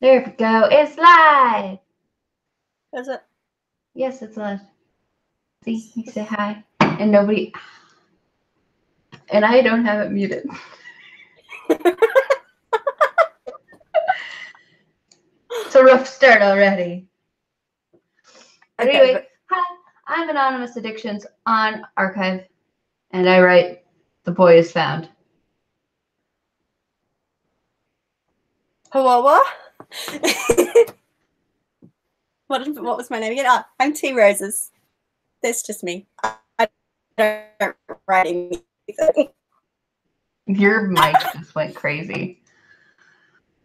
There we go. It's live. Is it? Yes, it's live. See, you say hi, and nobody. And I don't have it muted. It's a rough start already. But Okay, anyway, hi. I'm Anonymous Addictions on Archive, and I write The Boy Is Found. What? What was my name again? I'm T Roses. That's just me. I don't write anything. Your mic just went crazy.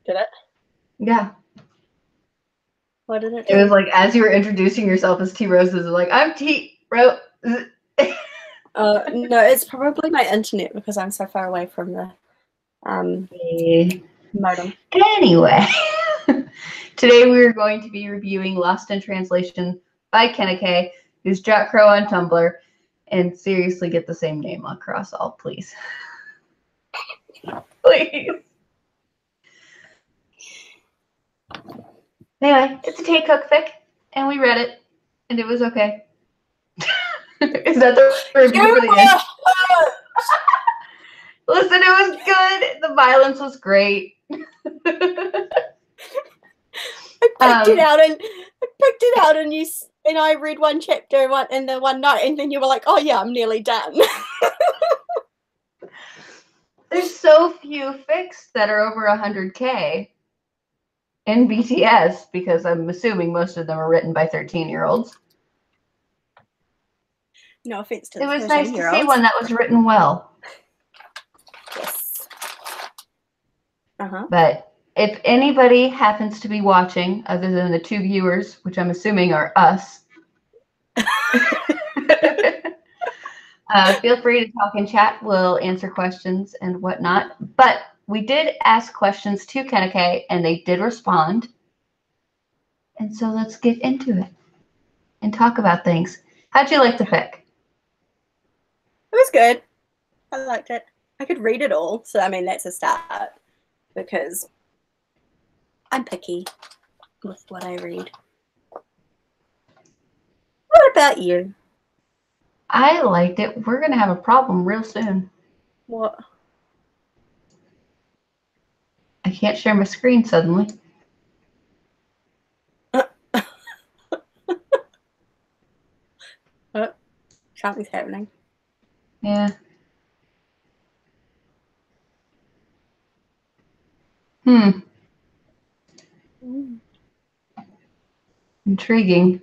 Did it? Yeah. What did it do? It was like as you were introducing yourself as T Roses, like I'm T Rose. No, it's probably my internet because I'm so far away from the modem. Anyway, today we are going to be reviewing Lost in Translation by Keneke, who's Jack Crow on Tumblr, and seriously get the same name across all, please. Please. Anyway, it's a Tay Cook fic, and we read it, and it was okay. Is that the review for the end? Listen, it was good. The violence was great. I picked it out, and I read one chapter in the one night, and then you were like, "Oh yeah, I'm nearly done." There's so few fics that are over 100K in BTS because I'm assuming most of them are written by 13-year-olds. No offense to the 13-year-olds. It was nice to see one that was written well. Yes. But if anybody happens to be watching, other than the two viewers, which I'm assuming are us, feel free to talk in chat. We'll answer questions and whatnot. But we did ask questions to Keneke, and they did respond. And so let's get into it and talk about things. How'd you like the fic? It was good. I liked it. I could read it all, so I mean that's a start because I'm picky with what I read. What about you? I liked it. We're going to have a problem real soon. What? I can't share my screen suddenly. Something's happening. Yeah. Intriguing.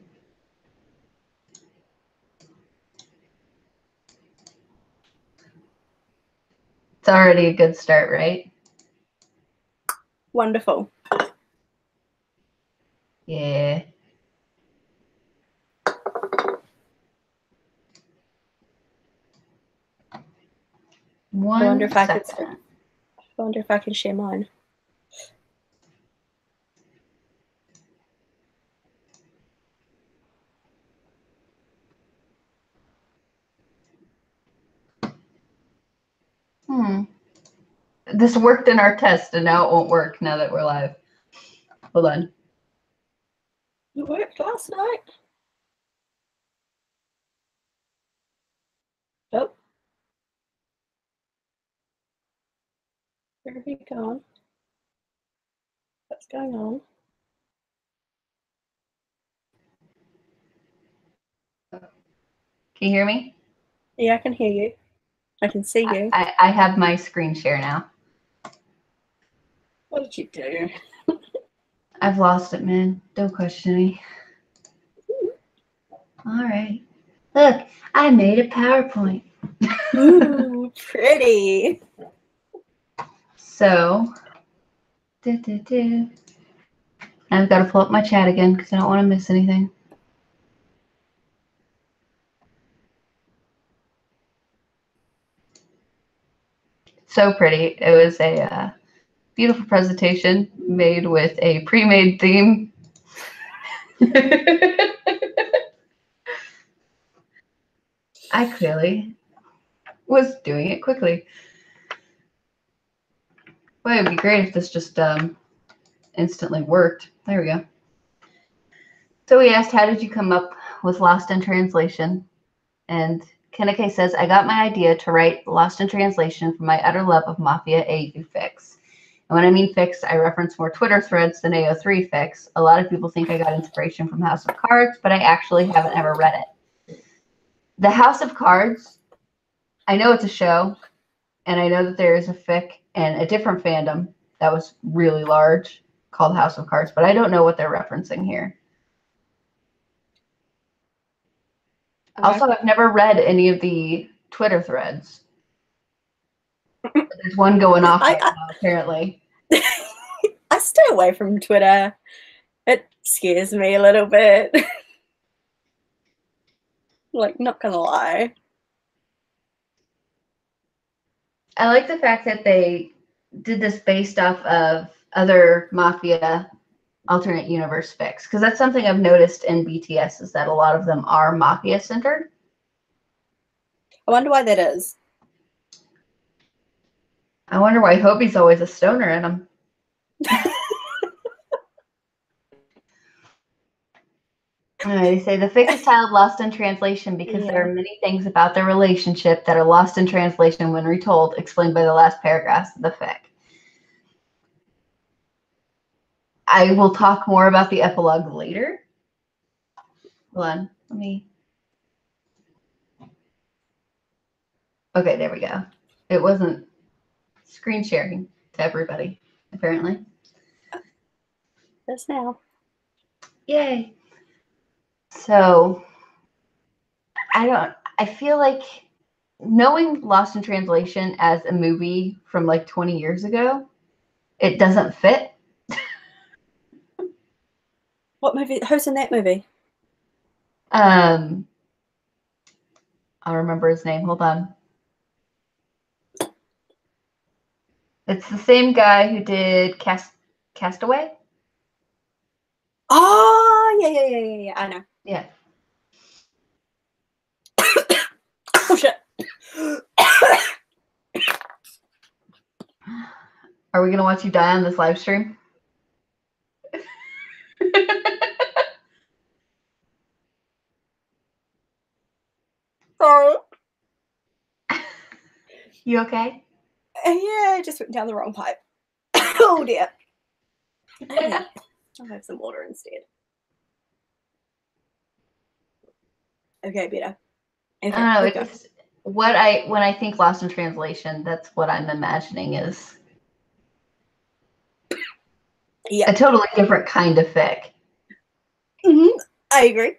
It's already a good start, right? Wonderful. Yeah. I wonder if I can share mine. This worked in our test, and now it won't work now that we're live. Hold on. It worked last night. Oh. Where have you gone? What's going on? Can you hear me? Yeah, I can hear you. I can see you. I have my screen share now. What did you do? I've lost it, man. Don't question me. All right. Look, I made a PowerPoint. Ooh, pretty. So, I've got to pull up my chat again because I don't want to miss anything. So pretty. It was a beautiful presentation made with a pre-made theme. I clearly was doing it quickly. Boy, it'd be great if this just instantly worked. There we go. So we asked, how did you come up with Lost in Translation? And Keneke says, I got my idea to write Lost in Translation from my utter love of Mafia AU fics. And when I mean fics, I reference more Twitter threads than AO3 fics. A lot of people think I got inspiration from House of Cards, but I actually haven't ever read it. The House of Cards, I know it's a show, and I know that there is a fic and a different fandom that was really large called House of Cards, but I don't know what they're referencing here. Okay. Also, I've never read any of the Twitter threads. There's one going off right now, apparently. I stay away from Twitter. It scares me a little bit. Like, not gonna lie. I like the fact that they did this based off of other Mafia alternate universe fics, because that's something I've noticed in BTS, is that a lot of them are Mafia centered. I wonder why that is. I wonder why Hobie's always a stoner in them. They say the fic is titled Lost in Translation because there are many things about their relationship that are lost in translation when retold, explained by the last paragraphs of the fic. I will talk more about the epilogue later. Hold on, let me. Okay, there we go. It wasn't screen sharing to everybody, apparently. Yes, now. Yay. So, I feel like knowing Lost in Translation as a movie from like 20 years ago, it doesn't fit. What movie? Who's in that movie? I'll remember his name. Hold on. It's the same guy who did Castaway. Oh, yeah. I know. Yeah. Oh, shit. Are we going to watch you die on this live stream? Sorry. You okay? Yeah, I just went down the wrong pipe. Oh, dear. Okay. I'll have some water instead. Okay, better. Okay, I don't know. It's when I think Lost in Translation, that's what I'm imagining is a totally different kind of fic. Mm-hmm. I agree.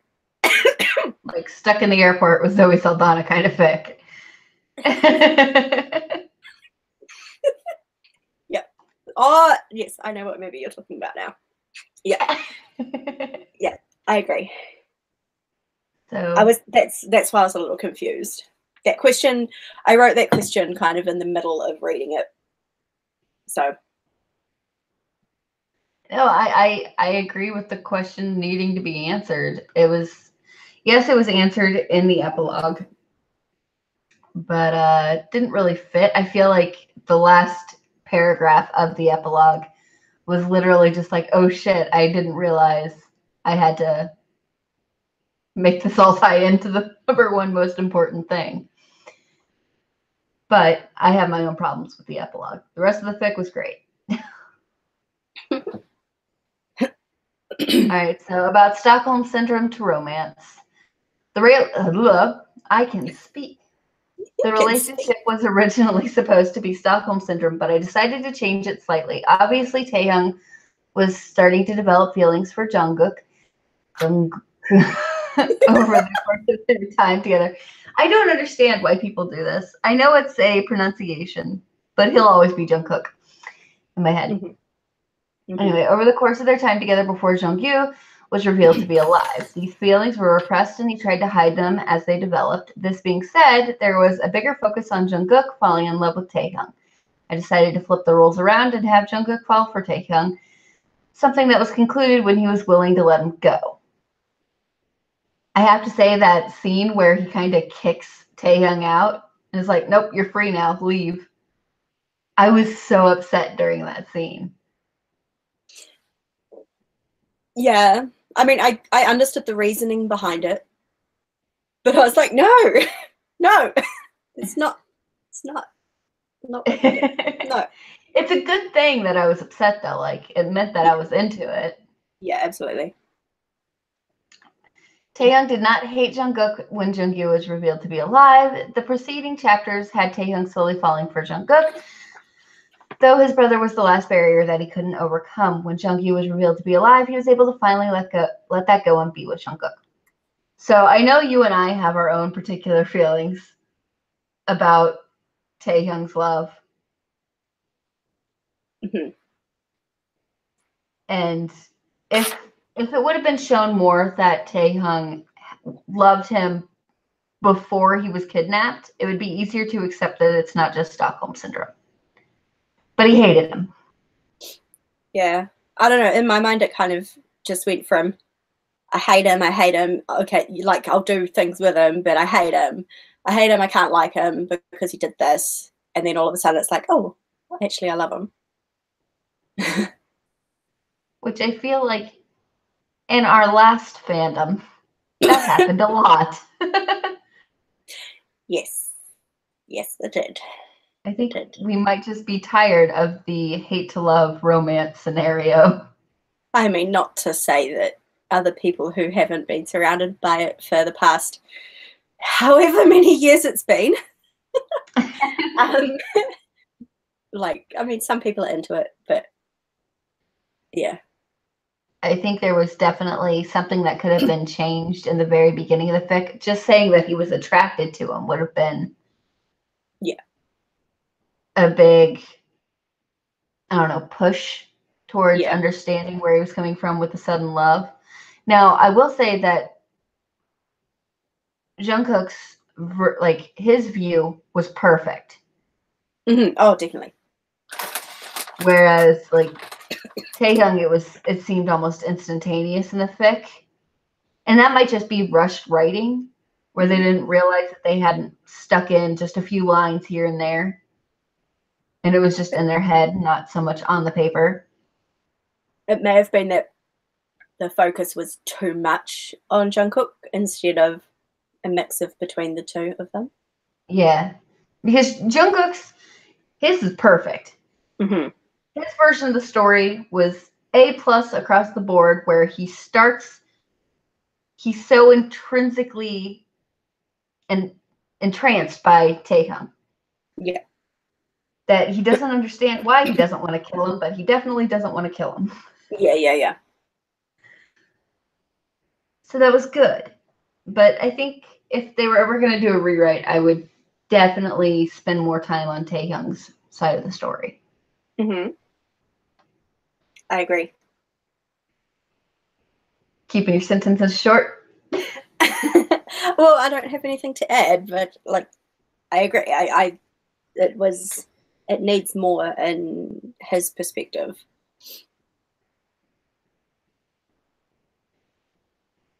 Like Stuck in the Airport with Zoe Saldana kind of fic. Yeah. Oh, yes, I know what movie you're talking about now. Yeah. Yeah, I agree. So that's why I was a little confused. That question, I wrote that question kind of in the middle of reading it. So no, I agree with the question needing to be answered. It was answered in the epilogue, but didn't really fit. I feel like the last paragraph of the epilogue was literally just like, oh shit, I didn't realize I had to make this all tie into the number one most important thing. But I have my own problems with the epilogue. The rest of the fic was great. All right, so about Stockholm Syndrome to romance. I can speak. The relationship was originally supposed to be Stockholm Syndrome, but I decided to change it slightly. Obviously, Taehyung was starting to develop feelings for Jungkook over the course of their time together. I don't understand why people do this. I know it's a pronunciation, but he'll always be Jungkook in my head. Mm-hmm. Anyway, over the course of their time together before Jungkook was revealed to be alive, these feelings were repressed and he tried to hide them as they developed. This being said, there was a bigger focus on Jungkook falling in love with Taehyung. I decided to flip the roles around and have Jungkook fall for Taehyung, something that was concluded when he was willing to let him go. I have to say that scene where he kind of kicks Taehyung out and is like, nope, you're free now, leave. I was so upset during that scene. Yeah. I mean, I understood the reasoning behind it, but I was like, no, no, it's not. It's not. Not what you do. No. It's a good thing that I was upset though. Like it meant that I was into it. Yeah, absolutely. Taehyung did not hate Jungkook when Jungkook was revealed to be alive. The preceding chapters had Taehyung slowly falling for Jungkook, though his brother was the last barrier that he couldn't overcome. When Jungkook was revealed to be alive, he was able to finally let that go and be with Jungkook. So I know you and I have our own particular feelings about Taehyung's love. Mm-hmm. And if it would have been shown more that Taehyung loved him before he was kidnapped, it would be easier to accept that it's not just Stockholm syndrome. But he hated him. Yeah. I don't know. In my mind, it kind of just went from I hate him. Okay, like I'll do things with him, but I hate him. I can't like him because he did this. And then all of a sudden it's like, oh, actually I love him. Which I feel like in our last fandom, that happened a lot. Yes. Yes, it did. I think we might just be tired of the hate to love romance scenario. I mean, not to say that other people who haven't been surrounded by it for the past however many years it's been. Like, I mean, some people are into it, but yeah. I think there was definitely something that could have been changed in the very beginning of the fic. Just saying that he was attracted to him would have been a big, I don't know, push towards understanding where he was coming from with the sudden love. Now, I will say that Jungkook's, like, his view was perfect. Mm-hmm. Oh, definitely. Whereas, like, Taehyung, it seemed almost instantaneous in the fic. And that might just be rushed writing, where they didn't realize that they hadn't stuck in just a few lines here and there. And it was just in their head, not so much on the paper. It may have been that the focus was too much on Jungkook instead of a mix of between the two of them. Yeah. Because Jungkook's, his is perfect. Mm-hmm. His version of the story was A+ across the board, where he's so intrinsically entranced by Taehyung. Yeah. That he doesn't understand why he doesn't want to kill him, but he definitely doesn't want to kill him. Yeah. So that was good. But I think if they were ever going to do a rewrite, I would definitely spend more time on Taehyung's side of the story. Mm-hmm. I agree. Keeping your sentences short. Well, I don't have anything to add, but like I agree. It needs more in his perspective.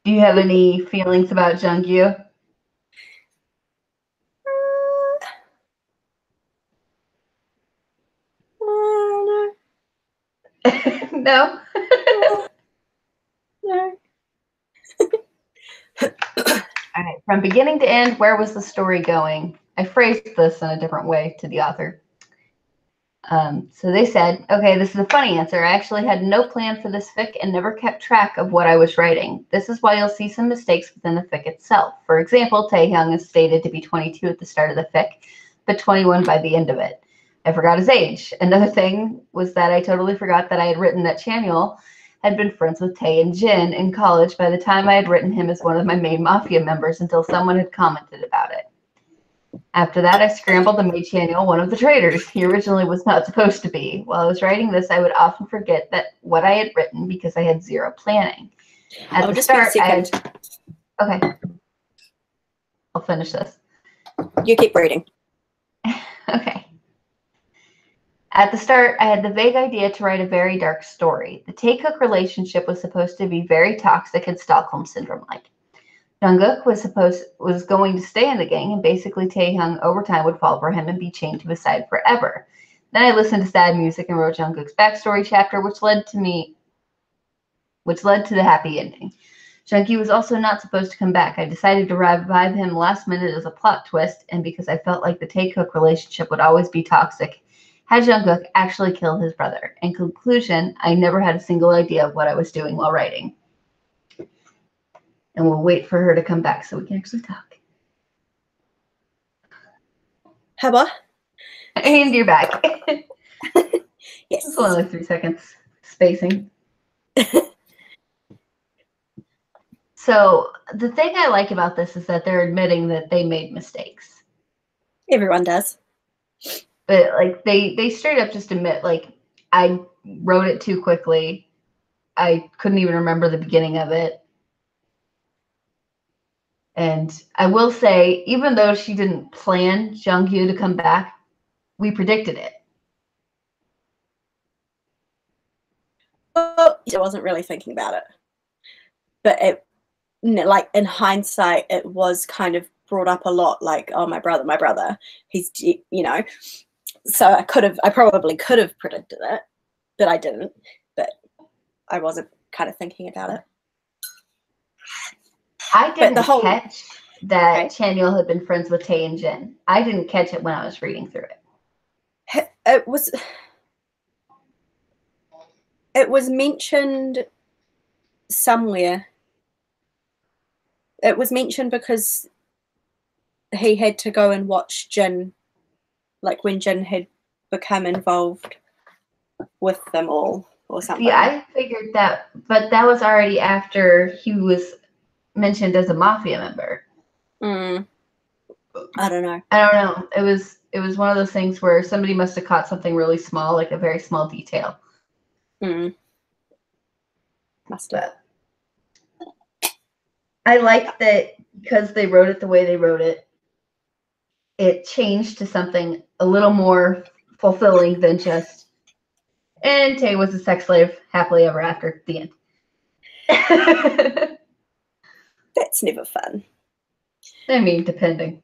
Do you have any feelings about Jungkook? No. No. No. All right. From beginning to end, where was the story going? I phrased this in a different way to the author. So they said, okay, this is a funny answer. I actually had no plan for this fic and never kept track of what I was writing. This is why you'll see some mistakes within the fic itself. For example, Taehyung is stated to be 22 at the start of the fic, but 21 by the end of it. I forgot his age. Another thing was that I totally forgot that I had written that Chamuel had been friends with Tae and Jin in college by the time I had written him as one of my main mafia members until someone had commented about it. After that, I scrambled and made Chaniel one of the traitors. He originally was not supposed to be. While I was writing this, I would often forget that what I had written because I had zero planning. At the start, okay. I'll finish this. You keep reading. Okay. At the start, I had the vague idea to write a very dark story. The Tae-Cook relationship was supposed to be very toxic and Stockholm Syndrome-like. Jungkook was going to stay in the gang, and basically Taehyung over time would fall for him and be chained to his side forever. Then I listened to sad music and wrote Jungkook's backstory chapter, which led which led to the happy ending. Junkie was also not supposed to come back. I decided to revive him last minute as a plot twist, and because I felt like the Taekook relationship would always be toxic, had Jungkook actually kill his brother. In conclusion, I never had a single idea of what I was doing while writing. And we'll wait for her to come back so we can actually talk. Heba? And you're back. Yes. It's only like 3 seconds spacing. So the thing I like about this is that they're admitting that they made mistakes. Everyone does. But like they straight up just admit, like, I wrote it too quickly. I couldn't even remember the beginning of it. And I will say, even though she didn't plan Jungkook to come back, we predicted it. Well, I wasn't really thinking about it. But it, like, in hindsight, it was kind of brought up a lot, like, oh, my brother, he's, you know. So I probably could have predicted it, but I didn't. But I wasn't kind of thinking about it. I didn't catch that Chanyeol had been friends with Tae and Jin. I didn't catch it when I was reading through it. It was mentioned somewhere. It was mentioned because he had to go and watch Jin, like when Jin had become involved with them all or something. Yeah, I figured that, but that was already after he was mentioned as a mafia member. I don't know. It was one of those things where somebody must have caught something really small, like a very small detail. Must have. I like that because they wrote it the way they wrote it. It changed to something a little more fulfilling than just, and Tae was a sex slave happily ever after, the end. That's never fun. I mean, depending.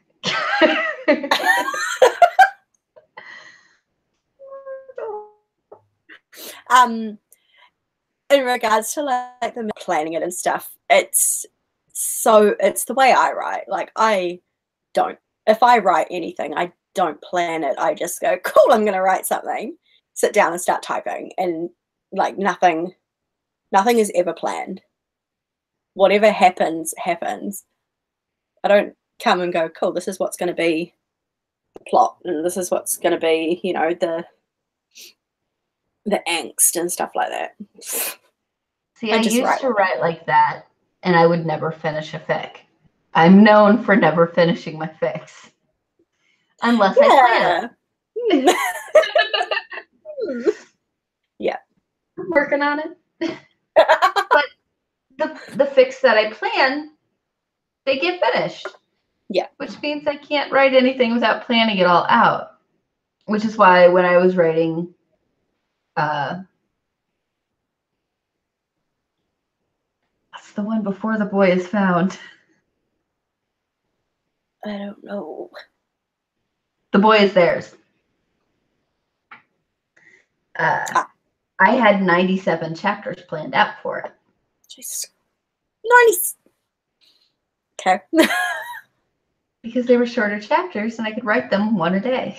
In regards to like the planning it and stuff, it's the way I write. Like, if I write anything, I don't plan it. I just go, cool, I'm gonna write something, sit down and start typing, and like nothing is ever planned. Whatever happens. I don't come and go, cool, this is what's going to be the plot, and this is what's going to be, you know, the angst and stuff like that. See, I used to write like that, and I would never finish a fic. I'm known for never finishing my fics. Unless I plan it. Yeah. I'm working on it. But the fics that I plan, they get finished. Yeah. Which means I can't write anything without planning it all out. Which is why when I was writing that's the one before The Boy Is Found. I don't know. The Boy Is Theirs. I had 97 chapters planned out for it. Jeez. 90. Okay. Because they were shorter chapters and I could write them one a day.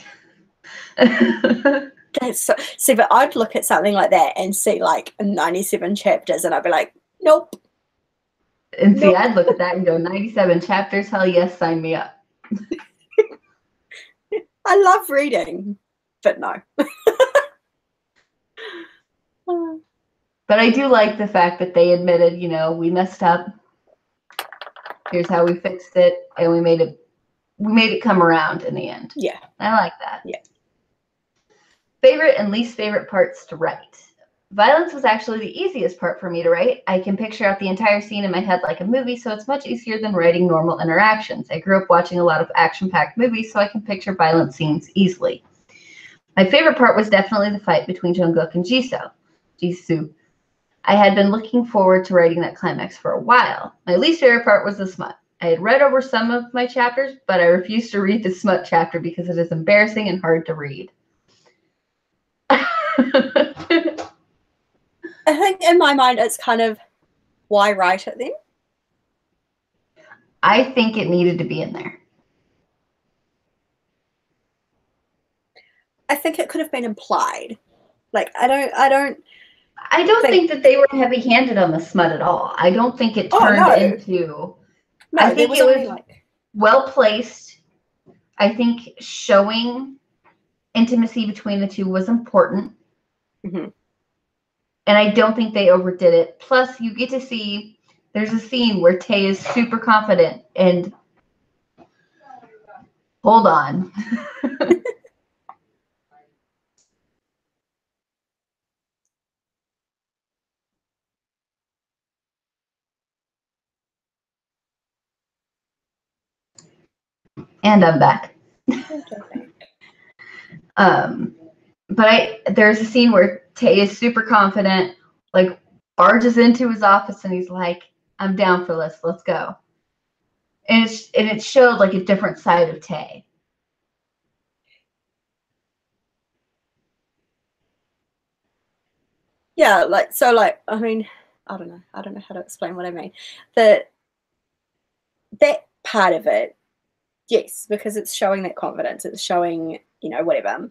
See, but I'd look at something like that and see like 97 chapters and I'd be like, nope. And see, I'd look at that and go, 97 chapters? Hell yes, sign me up. I love reading, but no. But I do like the fact that they admitted, you know, we messed up. Here's how we fixed it, and we made it come around in the end. Yeah. I like that. Yeah. Favorite and least favorite parts to write. Violence was actually the easiest part for me to write. I can picture out the entire scene in my head like a movie, so it's much easier than writing normal interactions. I grew up watching a lot of action-packed movies, so I can picture violent scenes easily. My favorite part was definitely the fight between Jungkook and Jisoo. I had been looking forward to writing that climax for a while. My least favorite part was the smut. I had read over some of my chapters, but I refused to read the smut chapter because it is embarrassing and hard to read. I think in my mind it's kind of Why write it then? I think it needed to be in there. I think it could have been implied. Like, I don't think that they were heavy-handed on the smut at all. I don't think it turned into. No, I think was it was like well placed. I think showing intimacy between the two was important. Mm-hmm. And I don't think they overdid it. Plus, you get to see there's a scene where Tay is super confident and hold on. And I'm back. But there's a scene where Tay is super confident, like barges into his office and he's like, I'm down for this, let's go. And it showed like a different side of Tay. Yeah, like so like I mean, I don't know how to explain what I mean. That part of it, yes, because it's showing that confidence, it's showing, you know, whatever.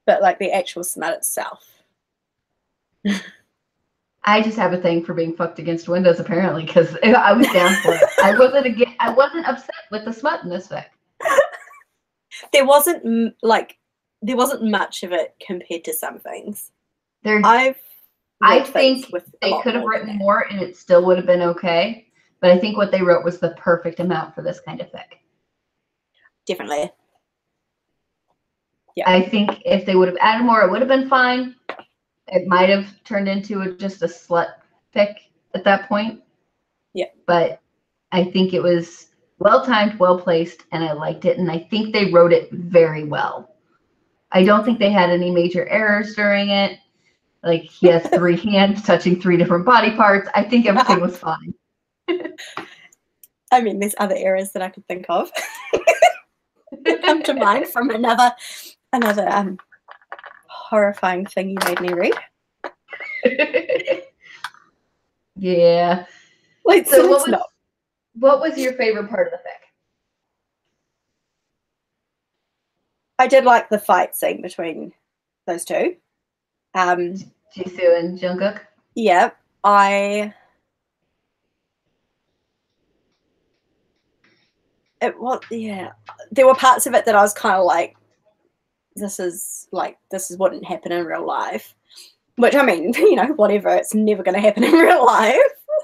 But like the actual smut itself. I just have a thing for being fucked against windows, apparently, because I was down for it. I wasn't upset with the smut in this fic. There wasn't much of it compared to some things. I think they could have written more and it still would have been okay. But I think what they wrote was the perfect amount for this kind of fic. Definitely. Yeah. I think if they would have added more, it would have been fine. It might have turned into just a slut fic at that point. Yeah. But I think it was well timed, well placed, and I liked it. And I think they wrote it very well. I don't think they had any major errors during it. Like he has 3 hands touching 3 different body parts. I think everything was fine. I mean, there's other errors that I could think of that come to mind from another horrifying thing you made me read. Yeah. Wait, so what was your favorite part of the fic? I did like the fight scene between those two. Jisoo and Jungkook? Yeah. There were parts of it that I was kind of like, this wouldn't happen in real life. Which, I mean, you know, whatever, it's never going to happen in real life.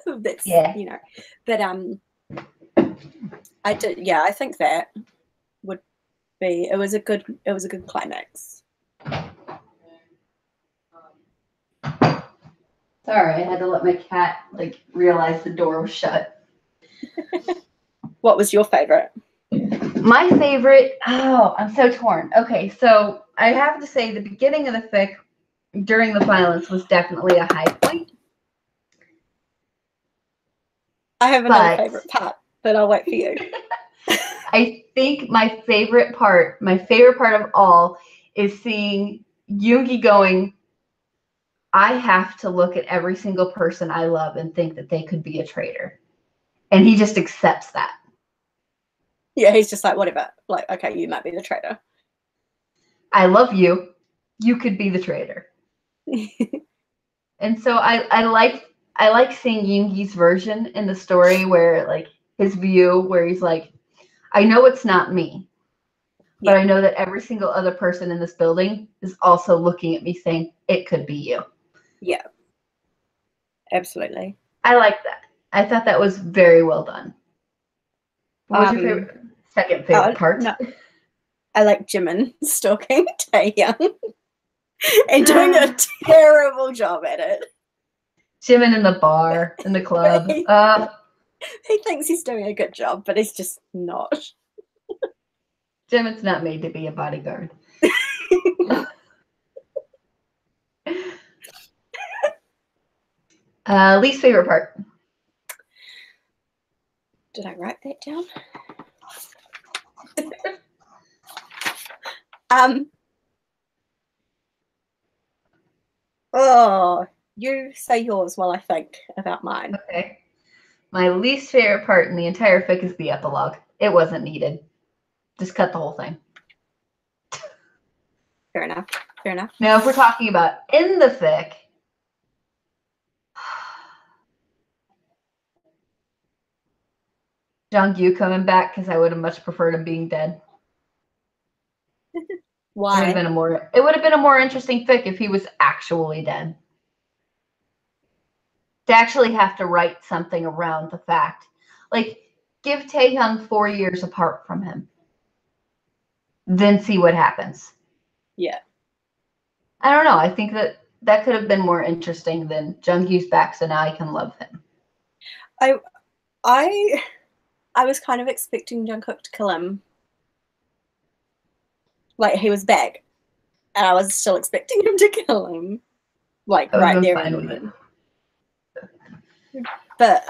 That's, you know, but I think that would be, it was a good climax. Sorry, I had to let my cat realize the door was shut. What was your favorite? My favorite, I'm so torn. Okay, so I have to say the beginning of the fic during the violence was definitely a high point. I have another favorite part, but I'll wait for you. I think my favorite part of all is seeing Yoongi going, I have to look at every single person I love and think that they could be a traitor. And he just accepts that. Yeah, he's just like, whatever. Like, okay, you might be the traitor. I love you. You could be the traitor. And so I like seeing Yoongi's version in the story where his view where he's like, I know it's not me, but I know that every single other person in this building is also looking at me saying it could be you. Yeah. Absolutely. I like that. I thought that was very well done. What was your second favorite part? No. I like Jimin stalking Taehyung and doing a terrible job at it. Jimin in the bar, in the club. He thinks he's doing a good job, but he's just not. Jimin's not made to be a bodyguard. Least favorite part? Did I write that down? You say yours while I think about mine. Okay. My least favorite part in the entire fic is the epilogue. It wasn't needed. Just cut the whole thing. Fair enough. Fair enough. Now, if we're talking about in the fic, Jungkook coming back because I would have much preferred him being dead. Why? It would have been a more interesting fic if he was actually dead. To actually have to write something around the fact. Like, give Taehyung 4 years apart from him. Then see what happens. Yeah. I don't know. I think that could have been more interesting than Jungkook's back, so now I can love him. I was kind of expecting Jungkook to kill him. Like, he was back, and I was still expecting him to kill him. Like, right there. Fine with it. But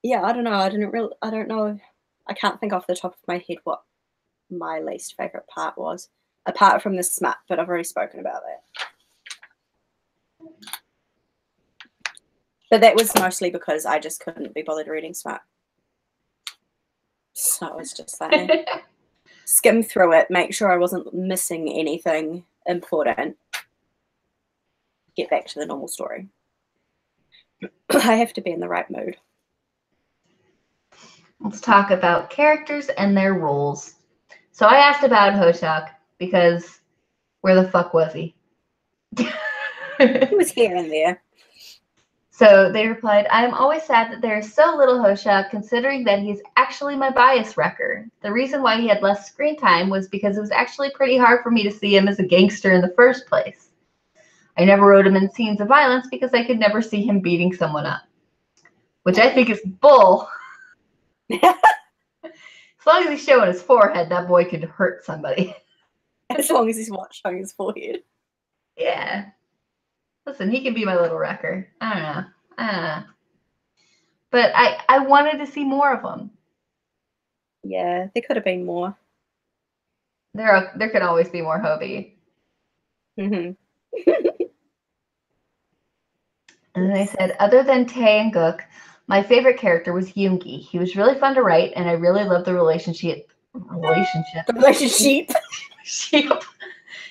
yeah, I don't know. I don't know. I can't think off the top of my head what my least favorite part was, apart from the smut. But I've already spoken about that. But that was mostly because I just couldn't be bothered reading smut. So I was just like, skim through it, make sure I wasn't missing anything important, get back to the normal story. I have to be in the right mood. Let's talk about characters and their roles. So I asked about Hoshak because where the fuck was he? He was here and there. So they replied, I am always sad that there is so little Hoshak considering that he's actually my bias wrecker. The reason why he had less screen time was because it was actually pretty hard for me to see him as a gangster in the first place. I never wrote him in scenes of violence because I could never see him beating someone up. Which I think is bull. As long as he's showing his forehead, that boy could hurt somebody. As long as he's not showing his forehead. Yeah. Listen, he can be my little wrecker. I don't know. But I wanted to see more of him. Yeah, there could have been more. There could always be more Hobie. Mm-hmm. And then they said, other than Tae and Gook, my favorite character was Yoongi. He was really fun to write, and I really loved the relationship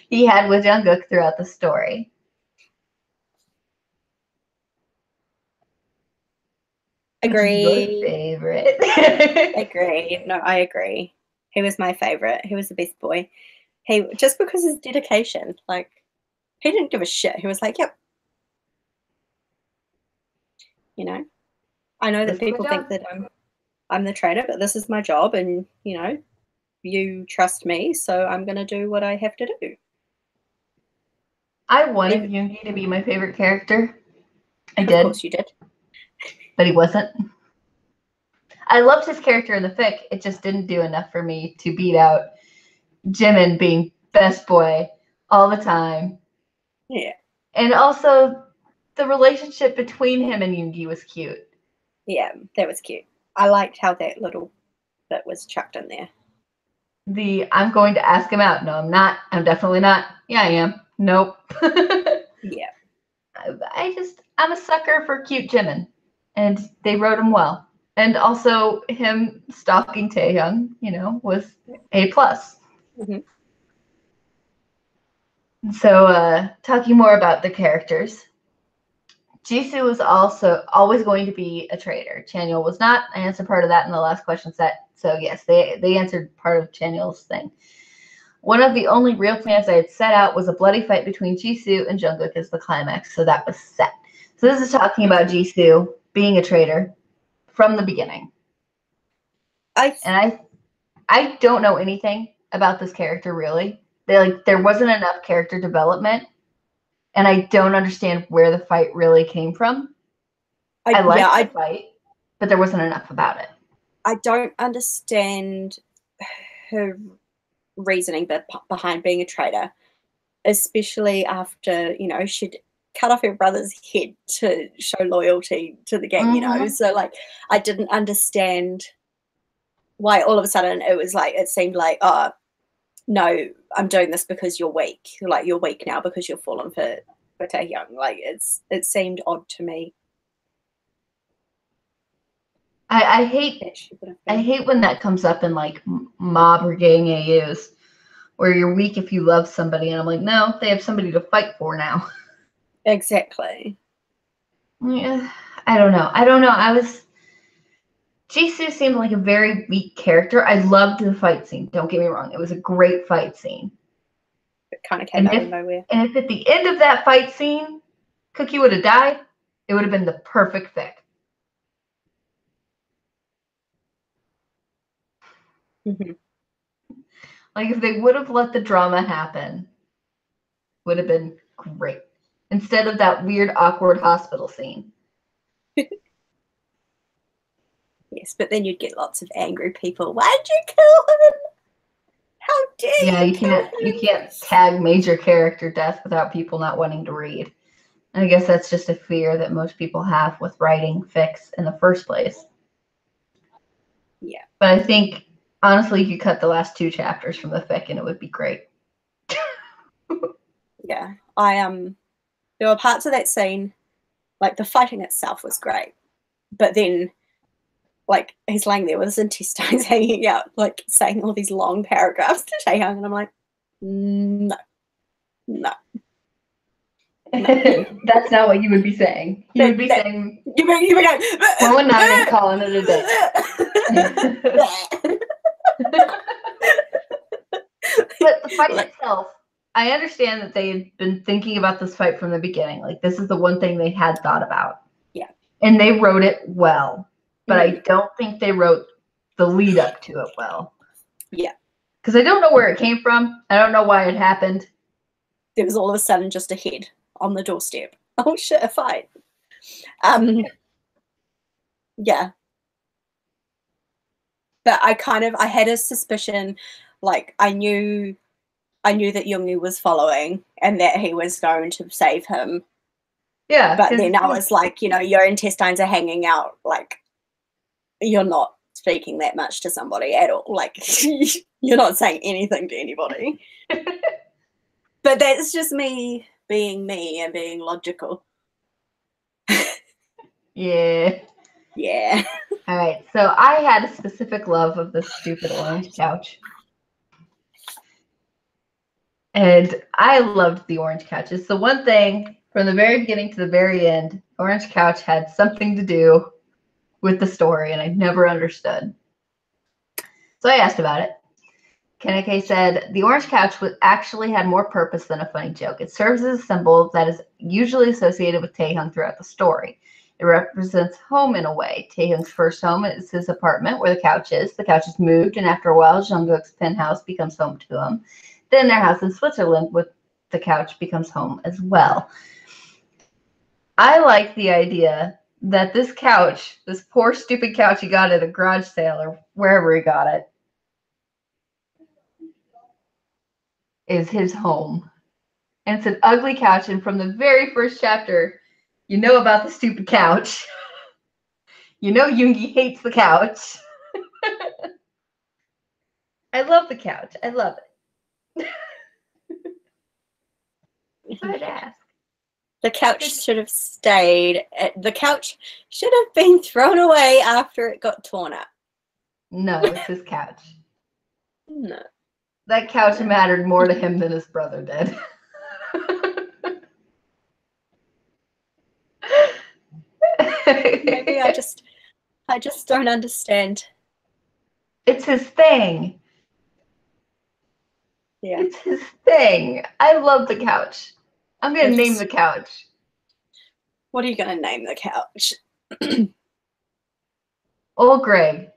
he had with Jungkook throughout the story. Agree. Favorite. Agree. No, I agree. He was my favorite. He was the best boy. He just because his dedication, like he didn't give a shit. He was like, "Yep." You know, I know that people think that I'm the traitor, but this is my job, and you know, you trust me, so I'm gonna do what I have to do. I wanted Yoongi to be my favorite character. I did. Of course you did. But he wasn't. I loved his character in the fic. It just didn't do enough for me to beat out Jimin being best boy all the time. Yeah. And also, the relationship between him and Yoongi was cute. Yeah, that was cute. I liked how that little bit was chucked in there. I'm going to ask him out. No, I'm not. I'm definitely not. Yeah, I am. Nope. Yeah. I'm a sucker for cute Jimin. And they wrote him well. And also him stalking Taehyung, was A+. Mm-hmm. So talking more about the characters. Jisoo was also always going to be a traitor. Chanyeol was not. I answered part of that in the last question set. So yes, they answered part of Chanyeol's thing. One of the only real plans I had set out was a bloody fight between Jisoo and Jungkook as the climax. So that was set. So this is talking about Jisoo being a traitor from the beginning. I don't know anything about this character really. There wasn't enough character development, and I don't understand where the fight really came from. I liked the fight, but there wasn't enough about it. I don't understand her reasoning behind being a traitor, especially after she'd cut off her brother's head to show loyalty to the gang. Mm-hmm. So like I didn't understand why all of a sudden it seemed like, oh no, I'm doing this because you're weak. Like you're weak now because you've fallen for for Taehyung. Like it seemed odd to me. I hate when that comes up in like mob or gang AUs, where you're weak if you love somebody, and I'm like, no, they have somebody to fight for now. Exactly. Yeah, I don't know. Jisoo seemed like a very weak character. I loved the fight scene. Don't get me wrong; it was a great fight scene. It kind of came out of nowhere. And if at the end of that fight scene, Cookie would have died, it would have been the perfect fic. Mm-hmm. Like if they would have let the drama happen, would have been great. Instead of that weird, awkward hospital scene. Yes, but then you'd get lots of angry people. Why'd you kill him? How dare Yeah, you kill him? you can't tag major character death without people not wanting to read. And I guess that's just a fear that most people have with writing fics in the first place. Yeah. But I think honestly you could cut the last 2 chapters from the fic and it would be great. Yeah. There were parts of that scene, like the fighting itself was great. But then like he's lying there with his intestines hanging out, like saying all these long paragraphs to Taehyung, and I'm like, no. That's not what you would be saying. You would be saying, you be going, "Well, and I'm calling it a day." But the fight itself, I understand that they had been thinking about this fight from the beginning. Like this is the one thing they had thought about. Yeah. And they wrote it well. But I don't think they wrote the lead up to it well. Yeah. Because I don't know where it came from. I don't know why it happened. There was all of a sudden just a head on the doorstep. Oh shit, a fight. Yeah. But I had a suspicion, like I knew that Yoongi was following and that he was going to save him. Yeah. But then I was like, you know, your intestines are hanging out, like you're not speaking that much to somebody at all. Like you're not saying anything to anybody. But that's just me being me and being logical. Yeah. Yeah. All right. So I had a specific love of this stupid orange couch. And I loved the orange couch. It's the one thing from the very beginning to the very end, orange couch had something to do with the story, and I never understood. So I asked about it. Keneke said, the orange couch actually had more purpose than a funny joke. It serves as a symbol that is usually associated with Taehyung throughout the story. It represents home in a way. Taehyung's first home is his apartment where the couch is. The couch is moved, and after a while, Jungkook's penthouse becomes home to him. Then their house in Switzerland with the couch becomes home as well. I like the idea that this couch, this poor stupid couch he got at a garage sale or wherever he got it, is his home. And it's an ugly couch, and from the very first chapter, you know about the stupid couch. You know Yoongi hates the couch. I love the couch. I love it. So I'd ask. The couch should have stayed. The couch should have been thrown away after it got torn up. No, it's his couch. No. That couch mattered more to him than his brother did. Maybe I just don't understand. It's his thing. Yeah. It's his thing. I love the couch. I'm going to name the couch. What are you going to name the couch? Old Greg.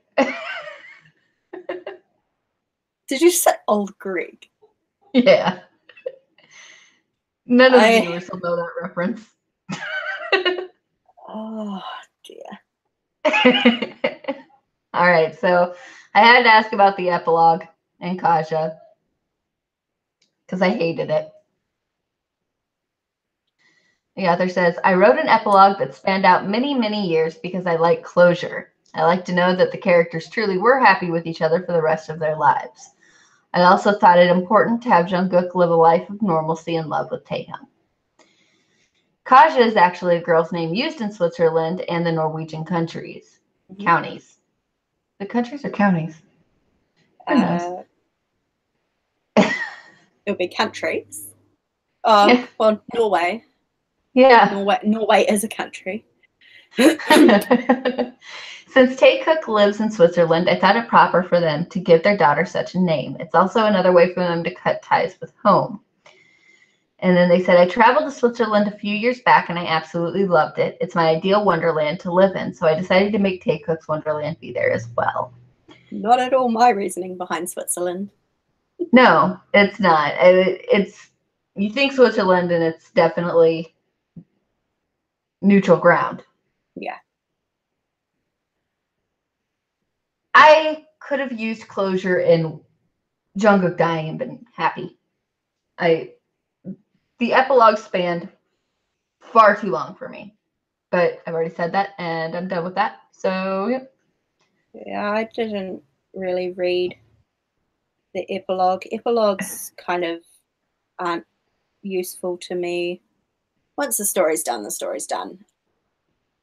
Did you say Old Greg? Yeah. None of the viewers will know that reference. Oh, dear. All right, so I had to ask about the epilogue and Kaja because I hated it. The author says, I wrote an epilogue that spanned out many, many years because I like closure. I like to know that the characters truly were happy with each other for the rest of their lives. I also thought it important to have Jungkook live a life of normalcy and love with Taehyung. Kaja is actually a girl's name used in Switzerland and the Norwegian countries, counties. The countries or counties? Who knows? It'll be countries. Oh, well, Norway. Yeah. Norway is a country. Since Tay Cook lives in Switzerland, I thought it proper for them to give their daughter such a name. It's also another way for them to cut ties with home. And then they said, I traveled to Switzerland a few years back and I absolutely loved it. It's my ideal wonderland to live in. So I decided to make Tay Cook's Wonderland be there as well. Not at all my reasoning behind Switzerland. No, it's not. It's you think Switzerland and it's definitely neutral ground. Yeah. I could have used closure in Jungkook dying and been happy. The epilogue spanned far too long for me. But I've already said that and I'm done with that. So, yep. Yeah, I didn't really read the epilogue. Epilogues kind of aren't useful to me. Once the story's done, the story's done.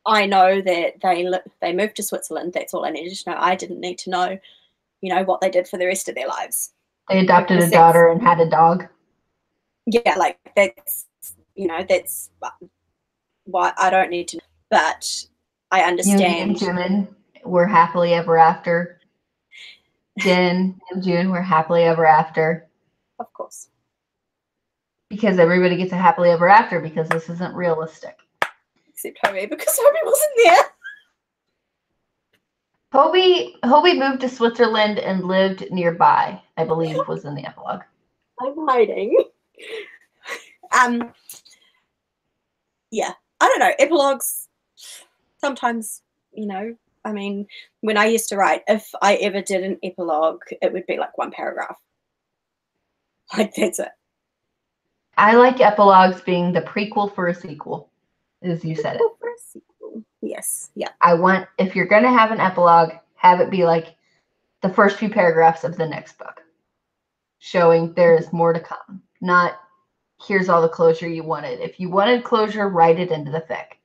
I know that they moved to Switzerland. That's all I needed to know. I didn't need to know, what they did for the rest of their lives. They adopted a daughter and had a dog. Yeah, like that's why I don't need to know. But I understand. Yoongi and Jimin were happily ever after. Jin and June were happily ever after. Of course. Because everybody gets a happily ever after because this isn't realistic. Except Hobie, because Hobie wasn't there. Hobie moved to Switzerland and lived nearby, I believe was in the epilogue. I'm hiding. Yeah, I don't know. Epilogues, sometimes, I mean, when I used to write, if I ever did an epilogue, it would be like one paragraph. Like, that's it. I like epilogues being the prequel for a sequel, as you said it. For a sequel. Yes, yeah. I want, if you're going to have an epilogue, have it be like the first few paragraphs of the next book, showing there is more to come, not here's all the closure you wanted. If you wanted closure, write it into the fic.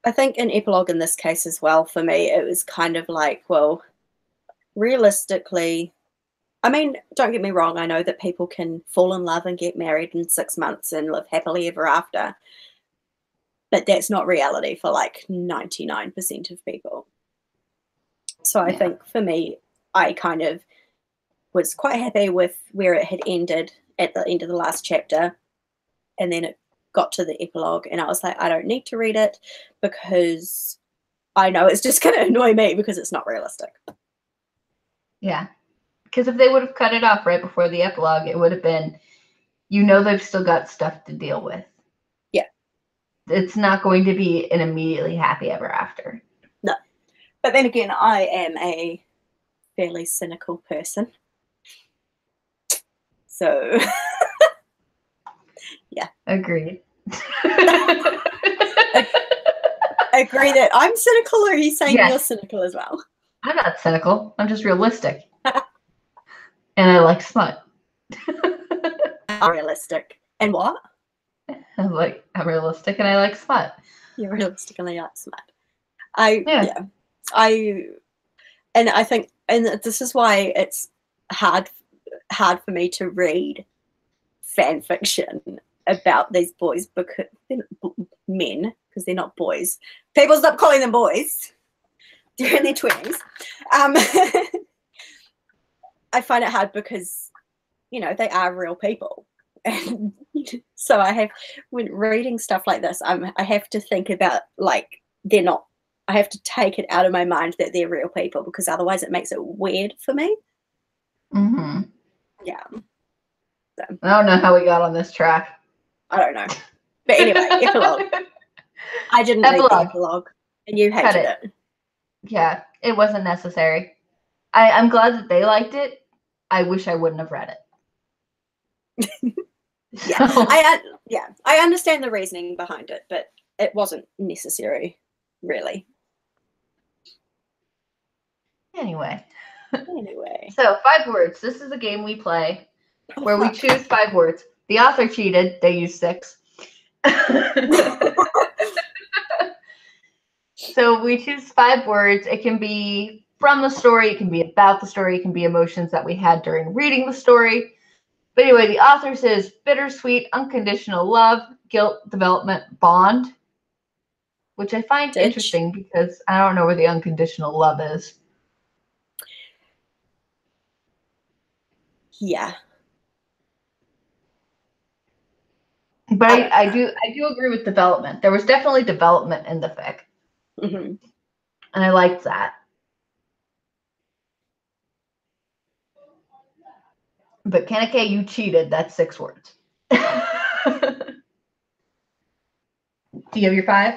I think an epilogue in this case as well, for me, it was kind of like, well, realistically, I mean, don't get me wrong, I know that people can fall in love and get married in 6 months and live happily ever after, but that's not reality for like 99% of people. So I think for me, I kind of was quite happy with where it had ended at the end of the last chapter, and then it got to the epilogue and I was like, I don't need to read it because I know it's just going to annoy me because it's not realistic. Yeah, because if they would have cut it off right before the epilogue, it would have been, they've still got stuff to deal with. Yeah. It's not going to be an immediately happy ever after. No. But then again, I am a fairly cynical person. So, yeah. Agreed. Agree that I'm cynical, or are you saying you're cynical as well? I'm not cynical. I'm just realistic. And I like smut. Realistic. And what? I'm realistic and I like smut. You're realistic and I like smut. And I think, and this is why it's hard for me to read fan fiction about these boys, because they're men, because they're not boys. People stop calling them boys. They're in their 20s. I find it hard because, they are real people. And so when reading stuff like this, I have to think about, like, they're not, I have to take it out of my mind that they're real people, because otherwise it makes it weird for me. Mm-hmm. Yeah. So, I don't know how we got on this track. I don't know. But anyway, epilogue. I didn't read the epilogue, and you hated it. Yeah, it wasn't necessary. I'm glad that they liked it. I wish I wouldn't have read it. I understand the reasoning behind it, but it wasn't necessary, really. Anyway. So, 5 words. This is a game we play where we choose 5 words. The author cheated. They used 6. So we choose 5 words. It can be from the story. It can be about the story. It can be emotions that we had during reading the story. But anyway, the author says bittersweet, unconditional love, guilt, development, bond, which I find interesting because I don't know where the unconditional love is. Yeah. But I do agree with development. There was definitely development in the fic. Mm-hmm. And I liked that. But keneke, you cheated. That's 6 words. Do you have your 5?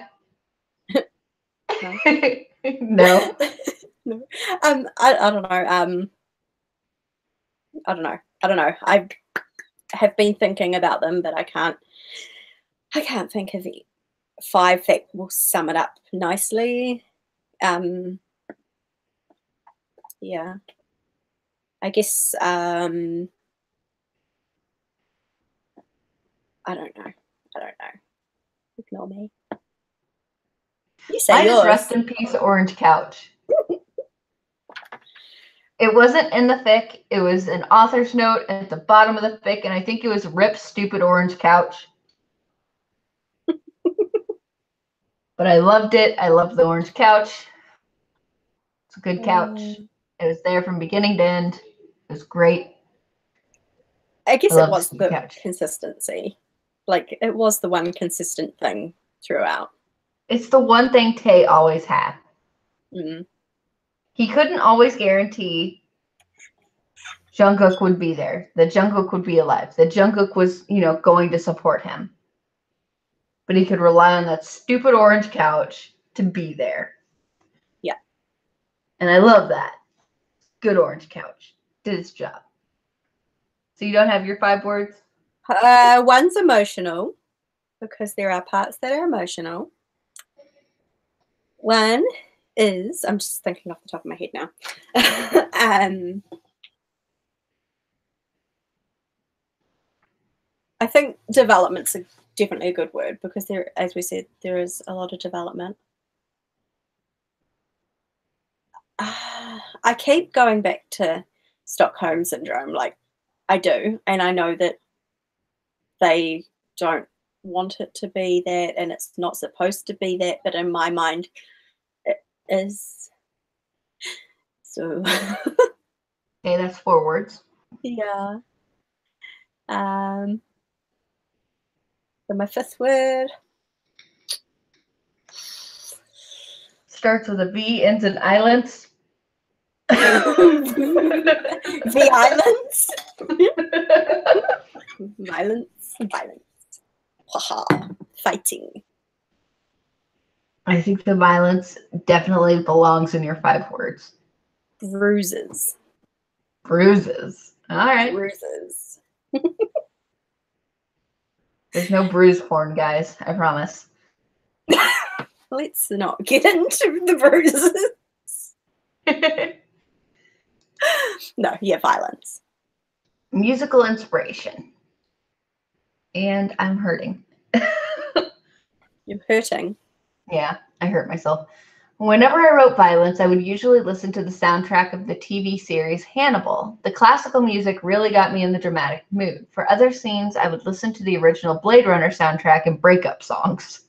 No. No. No. I don't know. I don't know. I have been thinking about them, but I can't think of 5 that will sum it up nicely. Yeah. I guess I don't know. Ignore me. You say Mine yours. is Rest in Peace, Orange Couch. It wasn't in the fic. It was an author's note at the bottom of the fic, and I think it was Rip Stupid Orange Couch. But I loved it. I loved the orange couch. It's a good couch. It was there from beginning to end. It was great. I guess it was the consistency. Like, it was the one consistent thing throughout. It's the one thing Tae always had. Mm. He couldn't always guarantee Jungkook would be there, that Jungkook would be alive, that Jungkook was, going to support him. But he could rely on that stupid orange couch to be there. Yeah. And I love that. Good orange couch. Did its job. So you don't have your 5 words? One's emotional, because there are parts that are emotional. One is, I'm just thinking off the top of my head now. I think development's definitely a good word, because there, as we said, there is a lot of development. I keep going back to Stockholm Syndrome, like I do, and I know that they don't want it to be that, and it's not supposed to be that, but in my mind it is. So Okay, that's 4 words. yeah. So my 5th word starts with a V, ends in islands. The islands. Violence. Haha. Fighting. I think the violence definitely belongs in your 5 words. Bruises. All right. Bruises. There's no bruise porn, guys. I promise. Let's not get into the bruises. No, yeah, violence. Musical inspiration. And I'm hurting. You're hurting. Yeah, I hurt myself. Whenever I wrote violence, I would usually listen to the soundtrack of the TV series Hannibal. The classical music really got me in the dramatic mood. For other scenes, I would listen to the original Blade Runner soundtrack and breakup songs.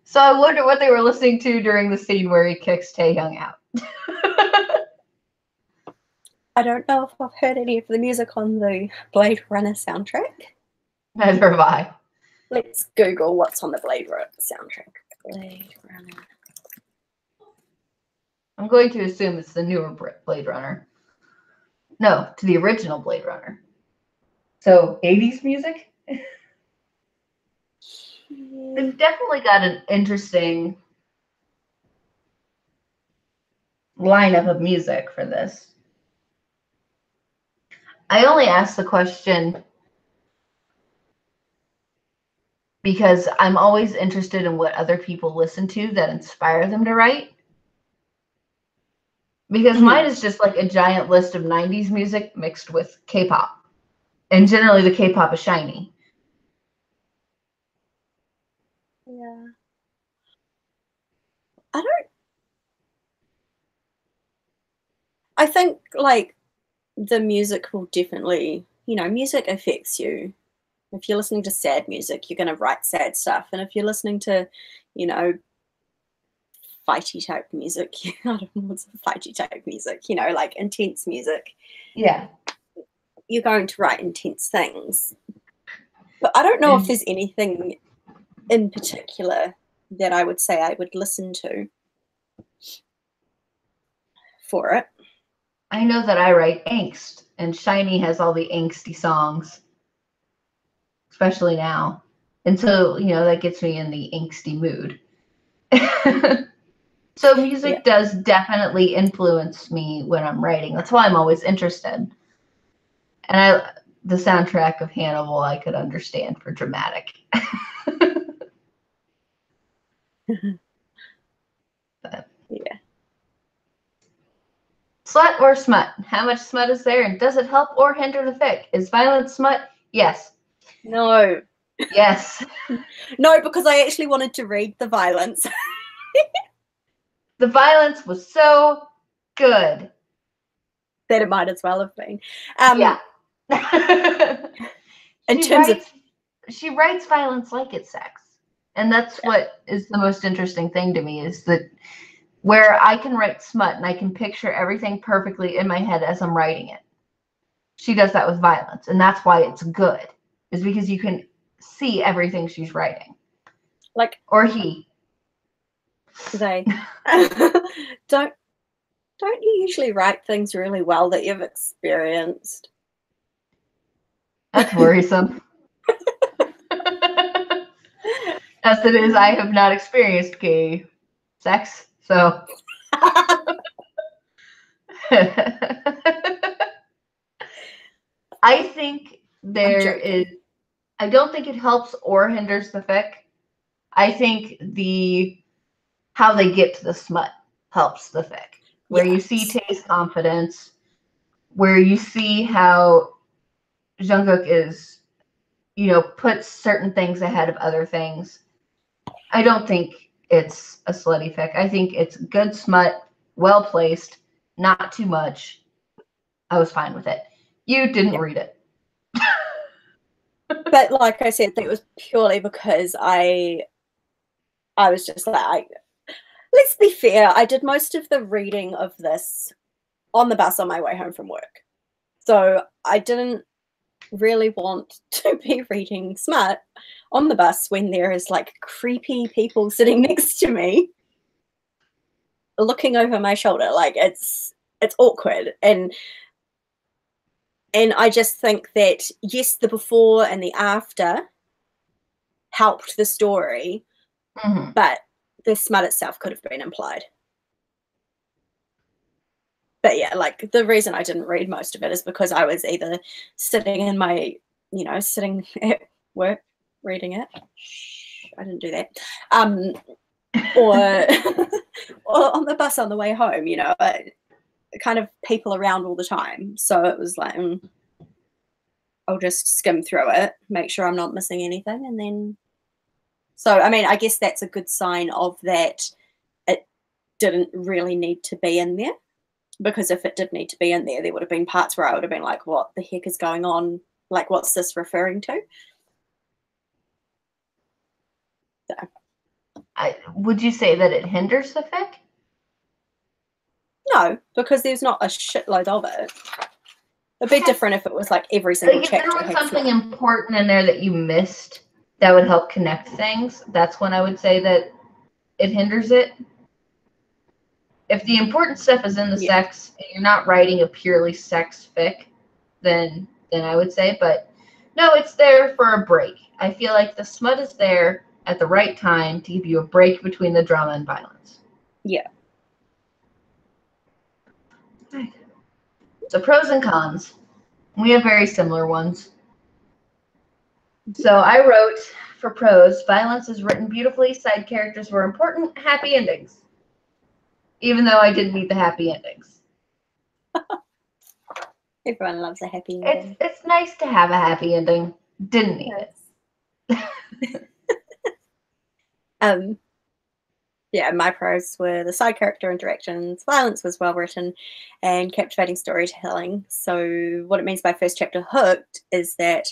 So I wonder what they were listening to during the scene where he kicks Taehyung out. I don't know if I've heard any of the music on the Blade Runner soundtrack. Neither have I. Let's Google what's on the Blade Runner soundtrack. Blade Runner. I'm going to assume it's the newer Blade Runner. No, to the original Blade Runner. So, 80s music? They've definitely got an interesting lineup of music for this. I only asked the question because I'm always interested in what other people listen to that inspire them to write. Because mine is just like a giant list of 90s music mixed with K-pop. And generally the K-pop is shiny. Yeah. I think like the music will definitely, music affects you. If you're listening to sad music, you're going to write sad stuff. And if you're listening to, fighty type music, I don't know what's fighty type music, like intense music. Yeah. You're going to write intense things. But I don't know if there's anything in particular that I would say I would listen to for it. I know that I write angst, and Shiny has all the angsty songs, especially now. And so, that gets me in the angsty mood. So music does definitely influence me when I'm writing. That's why I'm always interested. And the soundtrack of Hannibal I could understand for dramatic. But, yeah. Slut or smut? How much smut is there, and does it help or hinder the fic? Is violence smut? Yes. No. Yes. No, because I actually wanted to read the violence. The violence was so good that it might as well have been. Yeah. She writes violence like it's sex. And that's what is the most interesting thing to me, is that where I can write smut and I can picture everything perfectly in my head as I'm writing it. She does that with violence. And that's why it's good, is because you can see everything she's writing. Or he. They. Don't you usually write things really well that you've experienced? That's worrisome. As it is, I have not experienced gay sex, so. I think I don't think it helps or hinders the fic. I think how they get to the smut helps the fic. Where you see Tae's confidence, where you see how Jungkook is, puts certain things ahead of other things. I don't think it's a slutty fic. I think it's good smut, well placed, not too much. I was fine with it. You didn't read it. But like I said, it was purely because I was just like, let's be fair, I did most of the reading of this on the bus on my way home from work. So I didn't really want to be reading smut on the bus when there is like creepy people sitting next to me looking over my shoulder. Like it's awkward. And I just think that, yes, the before and the after helped the story, but the smut itself could have been implied. But yeah, like the reason I didn't read most of it is because I was either sitting in my, sitting at work reading it. Shh, I didn't do that. Or on the bus on the way home, kind of people around all the time. So it was like, I'll just skim through it, make sure I'm not missing anything. And then, so, I mean, I guess that's a good sign of that it didn't really need to be in there. Because if it did need to be in there, there would have been parts where I would have been like, what the heck is going on? Like, what's this referring to? So. Would you say that it hinders the fic? No, because there's not a shitload of it. It'd be different if it was like every single chapter. If there was something important in there that you missed that would help connect things, that's when I would say that it hinders it. If the important stuff is in the sex and you're not writing a purely sex fic, then I would say, but no, it's there for a break. I feel like the smut is there at the right time to give you a break between the drama and violence. Yeah. So pros and cons. We have very similar ones. So I wrote for pros, violence is written beautifully, side characters were important, happy endings. Even though I didn't need the happy endings. Everyone loves a happy ending. It's nice to have a happy ending. Didn't need Yes. Yeah, my pros were the side character interactions, violence was well written, and captivating storytelling. So what it means by first chapter hooked is that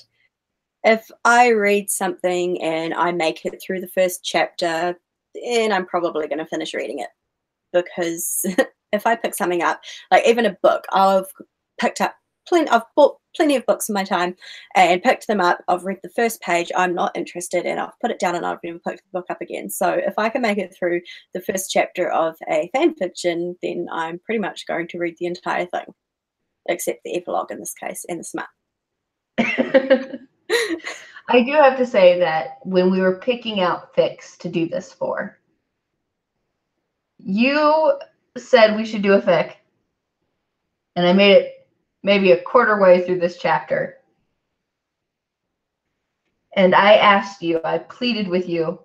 if I read something and I make it through the first chapter, then I'm probably going to finish reading it. Because if I pick something up, like even a book, I've bought plenty of books in my time and picked them up. I've read the first page, I'm not interested, and I've put it down and I've never picked the book up again. So if I can make it through the first chapter of a fan fiction, then I'm pretty much going to read the entire thing, except the epilogue in this case and the smut. I do have to say that when we were picking out fics to do this for, you said we should do a fic, and I made it maybe a quarter way through this chapter. And I asked you, I pleaded with you,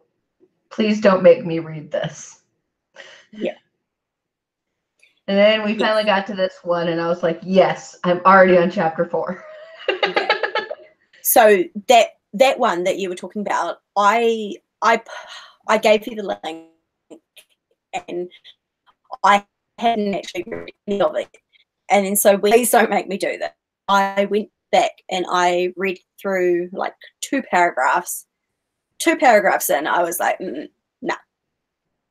please don't make me read this. Yeah. And then we finally got to this one, and I was like, yes, I'm already on chapter 4. Yeah. So that one that you were talking about, I gave you the link, and I hadn't actually read any of it. And then so please don't make me do that. I went back and I read through like two paragraphs in. I was like, nah,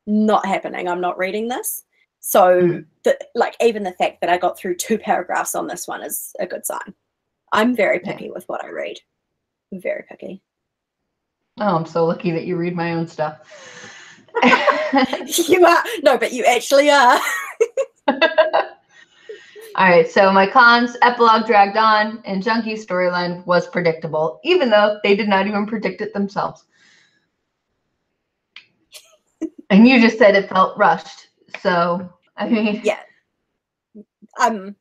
not happening. I'm not reading this. So even the fact that I got through 2 paragraphs on this one is a good sign. I'm very picky with what I read. I'm very picky. Oh, I'm so lucky that you read my own stuff. You are. No, but you actually are. All right, so my cons, epilogue dragged on, and Junkie's storyline was predictable, even though they did not even predict it themselves. And you just said it felt rushed. So, I mean... Yeah. I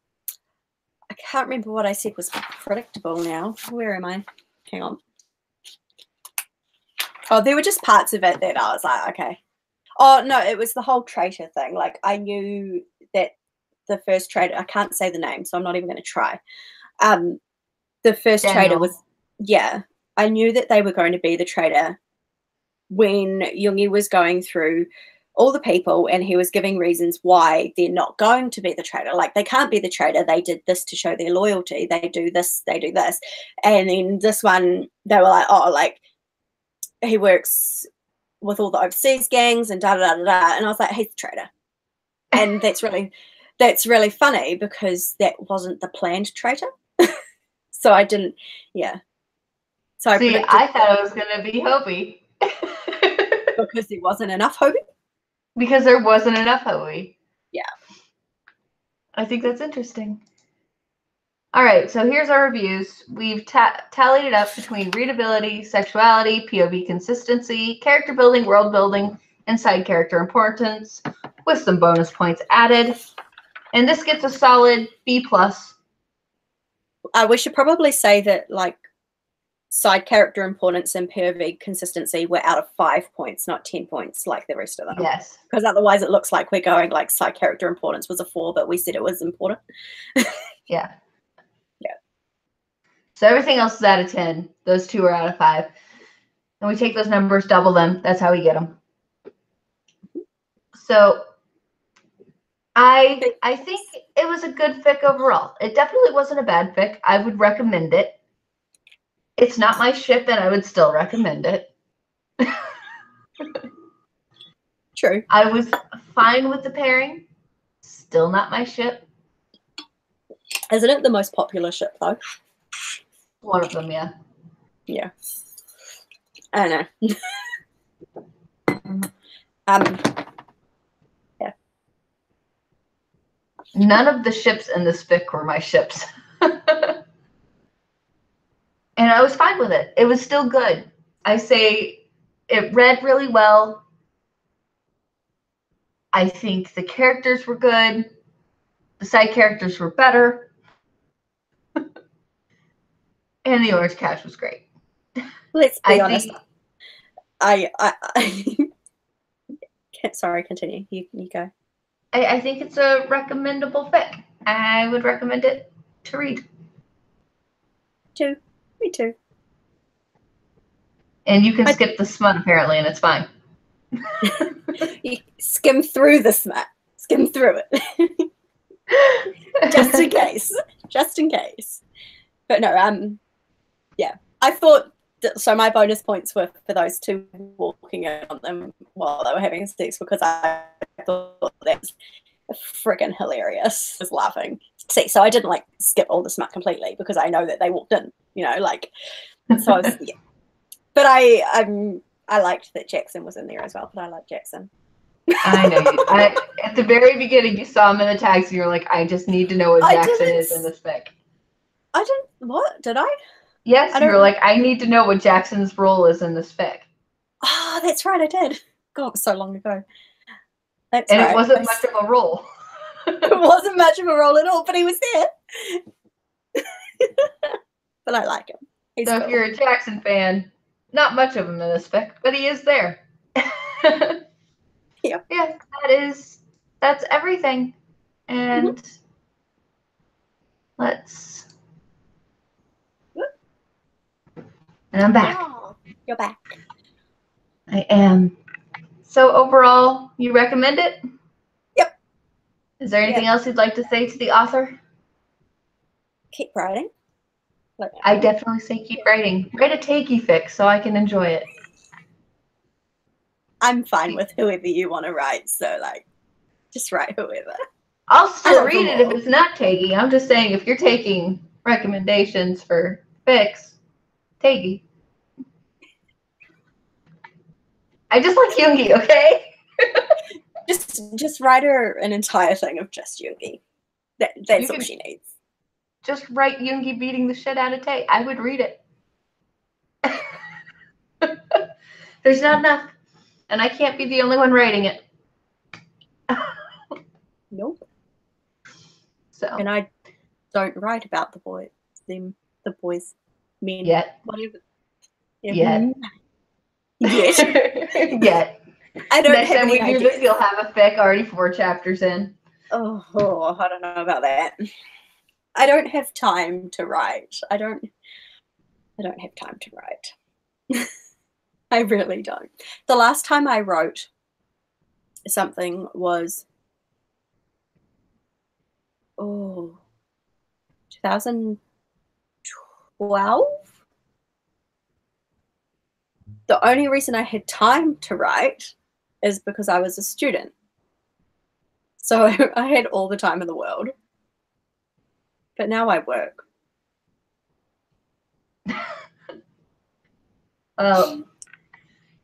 can't remember what I said was predictable now. Where am I? Hang on. Oh, there were just parts of it that I was like, okay. Oh, no, it was the whole traitor thing. Like, I knew that the first traitor, I can't say the name, so I'm not even going to try. The first traitor was, I knew that they were going to be the traitor when Jungi was going through all the people and he was giving reasons why they're not going to be the traitor. Like, they can't be the traitor. They did this to show their loyalty. They do this, they do this. And then this one, they were like, oh, like, he works with all the overseas gangs and da-da-da-da-da. And I was like, he's the traitor. And that's really funny because that wasn't the planned traitor. So I didn't, So I thought it was going to be Hobie. Because there wasn't enough Hobie? Because there wasn't enough Hobie. Yeah. I think that's interesting. All right, so here's our reviews. We've tallied it up between readability, sexuality, POV consistency, character building, world building, and side character importance, with some bonus points added. And this gets a solid B+. We should probably say that, like, side character importance and POV consistency were out of 5 points, not 10 points like the rest of them. Yes. Because otherwise it looks like we're going, like, side character importance was a 4, but we said it was important. Yeah. Yeah. So everything else is out of 10. Those 2 are out of 5. And we take those numbers, double them. That's how we get them. So I think it was a good fic overall. It definitely wasn't a bad fic. I would recommend it. It's not my ship, and I would still recommend it. True. I was fine with the pairing. Still not my ship. Isn't it the most popular ship, though? One of them, yeah. Yeah. I don't know. Yeah. None of the ships in this fic were my ships. And I was fine with it. It was still good. I say it read really well. I think the characters were good. The side characters were better. And the Orange Cash was great. Let's be honest. I sorry, continue. You go. I think it's a recommendable fic. I would recommend it to read. Too. Me too. And you can skip the smut apparently, and it's fine. You skim through the smut. Skim through it. Just in case. Just in case. But no, yeah. I thought so my bonus points were for those two walking in on them while they were having sex, because I thought that was friggin' hilarious. I was laughing. See, so I didn't like skip all the smut completely because I know that they walked in, you know, like, so I was, yeah. But I liked that Jackson was in there as well, but I like Jackson. I know. At the very beginning, you saw him in the taxi, and you're like, I just need to know what Jackson is in this fic. I didn't, what? Did I? Yes, you were like, I need to know what Jackson's role is in this fic. Oh, that's right, I did. God, it was so long ago. And right. It wasn't much of a role. It wasn't much of a role at all, but he was there. But I like him. He's so cool. If you're a Jackson fan, not much of him in this fic, but he is there. Yeah. Yeah, that's everything. And let's. And I'm back. Oh, you're back. I am. So overall, you recommend it? Yep. Is there anything else you'd like to say to the author? Keep writing. I definitely say keep writing. Write a takey fic so I can enjoy it. I'm fine with whoever you want to write, so like, just write whoever. I'll still read it if it's not takey. I'm just saying if you're taking recommendations for fics, takey. I just like Yoongi, okay? just write her an entire thing of just Yoongi. That's all she needs. Just write Yoongi beating the shit out of Tae. I would read it. There's not enough. And I can't be the only one writing it. Nope. So. And I don't write about the boys, men. Yet. Whatever. Yet. Yet. I don't Next have time any we do this, you'll have a fic already 4 chapters in. Oh, I don't know about that. I don't have time to write. I don't have time to write. I really don't. The last time I wrote something was 2012. The only reason I had time to write is because I was a student. So I had all the time in the world. But now I work.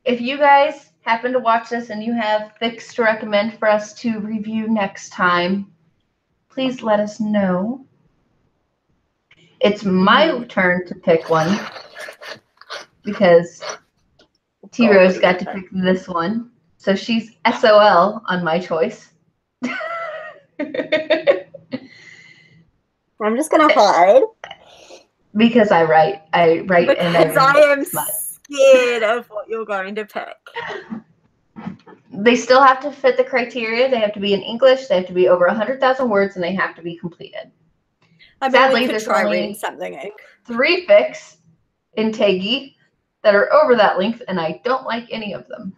If you guys happen to watch this and you have fics to recommend for us to review next time, please let us know. It's my turn to pick one because T-Rose got to pick this one. So she's SOL on my choice. I'm just going to hide. Because I write because and I am scared of what you're going to pick. They still have to fit the criteria. They have to be in English. They have to be over 100,000 words, and they have to be completed. Sadly, there's try reading something. 3 fics in Tegi that are over that length, and I don't like any of them.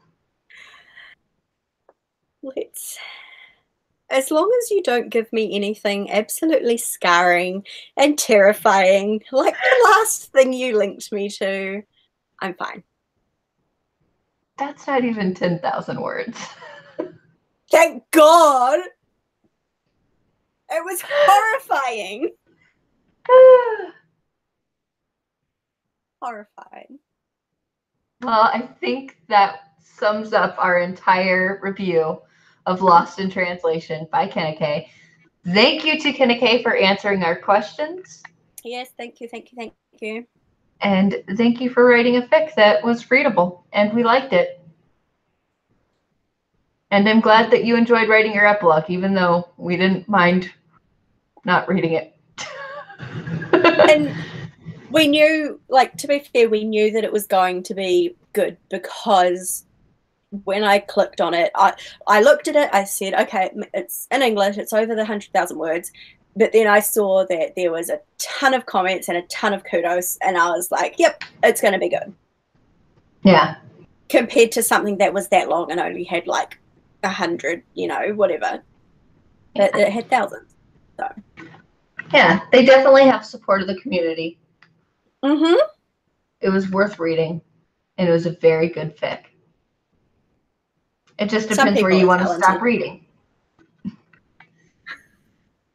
As long as you don't give me anything absolutely scarring and terrifying, like the last thing you linked me to, I'm fine. That's not even 10,000 words. Thank God! It was horrifying. Horrifying. Well, I think that sums up our entire review of Lost in Translation by Keneke. Thank you to Keneke for answering our questions. Yes, thank you. And thank you for writing a fic that was readable, and we liked it. And I'm glad that you enjoyed writing your epilogue, even though we didn't mind not reading it. And we knew, like, to be fair, we knew that it was going to be good because when I clicked on it, I looked at it, I said, okay, it's in English, it's over the 100,000 words. But then I saw that there was a ton of comments and a ton of kudos, and I was like, yep, it's going to be good. Yeah. Compared to something that was that long and only had like 100, whatever. Yeah. It had thousands. So. Yeah, they definitely have support of the community. Mm-hmm. It was worth reading, and it was a very good fic. It just depends where you want to stop reading.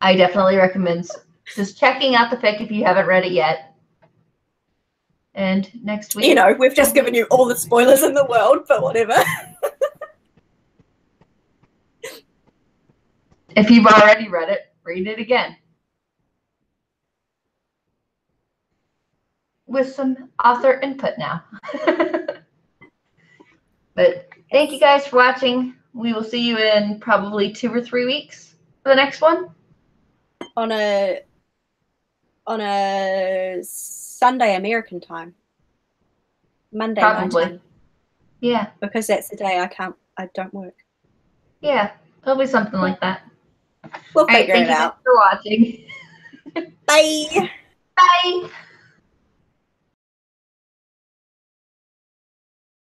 I definitely recommend just checking out the fic if you haven't read it yet. And next week, we've just given you all the spoilers in the world, but whatever. If you've already read it, read it again. With some author input now. But thank you guys for watching. We will see you in probably 2 or 3 weeks for the next one. On a Sunday American time. Monday Probably. my time. Yeah. Because that's the day I don't work. Yeah, it'll be something like that. We'll figure it out. Thank you guys for watching. Bye. Bye.